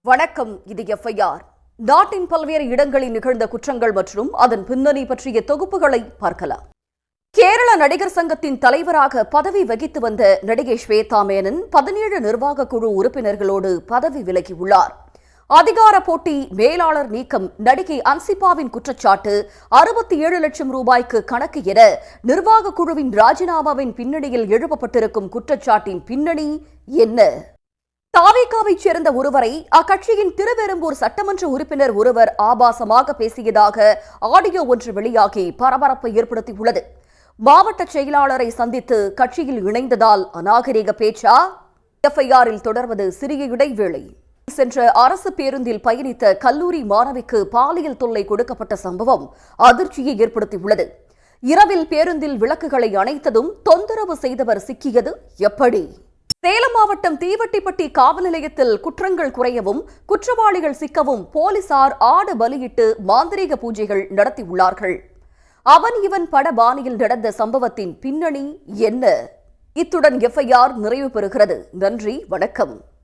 வணக்கம். இது எஃப்ஐஆர். நாட்டின் பல்வேறு இடங்களில் நிகழ்ந்த குற்றங்கள் மற்றும் அதன் பின்னணி பற்றிய தொகுப்புகளை பார்க்கலாம். கேரள நடிகர் சங்கத்தின் தலைவராக பதவி வகித்து வந்த நடிகை ஸ்வேதா மேனன் 17 நிர்வாக குழு உறுப்பினர்களோடு பதவி விலகியுள்ளார். அதிகார போட்டி மேலாளர் நீக்கம், நடிகை அன்சிபாவின் குற்றச்சாட்டு, 67 லட்சம் ரூபாய்க்கு கணக்கு என நிர்வாக குழுவின் ராஜினாமாவின் பின்னணியில் எழுப்பப்பட்டிருக்கும் குற்றச்சாட்டின் பின்னணி என்ன? தாவேகாவைச் சேர்ந்த ஒருவரை அக்கட்சியின் திருவெரும்பூர் சட்டமன்ற உறுப்பினர் ஒருவர் ஆபாசமாக பேசியதாக ஆடியோ ஒன்று வெளியாகி பரபரப்பை ஏற்படுத்தியுள்ளது. மாவட்ட செயலாளரை சந்தித்து கட்சியில் இணைந்ததால் அநாகரிக பேச்சா? எஃப்ஐஆரில் தொடர்வது சிறிய இடைவேளை. சென்ற அரசு பேருந்தில் பயணித்த கல்லூரி மாணவிக்கு பாலியல் தொல்லை கொடுக்கப்பட்ட சம்பவம் அதிர்ச்சியை ஏற்படுத்தியுள்ளது. இரவில் பேருந்தில் விளக்குகளை அணைத்ததும் தொந்தரவு செய்தவர் சிக்கியது எப்படி? சேலம் மாவட்டம் தீவட்டிப்பட்டி காவல் நிலையத்தில் குற்றங்கள் குறையவும் குற்றவாளிகள் சிக்கவும் போலீசார் ஆடு பலியிட்டு மாந்திரீக பூஜைகள் நடத்தியுள்ளார்கள். அவன் இவன் பட பாணியில் நடந்த சம்பவத்தின் பின்னணி என்ன? இத்துடன் எஃப்ஐஆர் நிறைவு பெறுகிறது. நன்றி, வணக்கம்.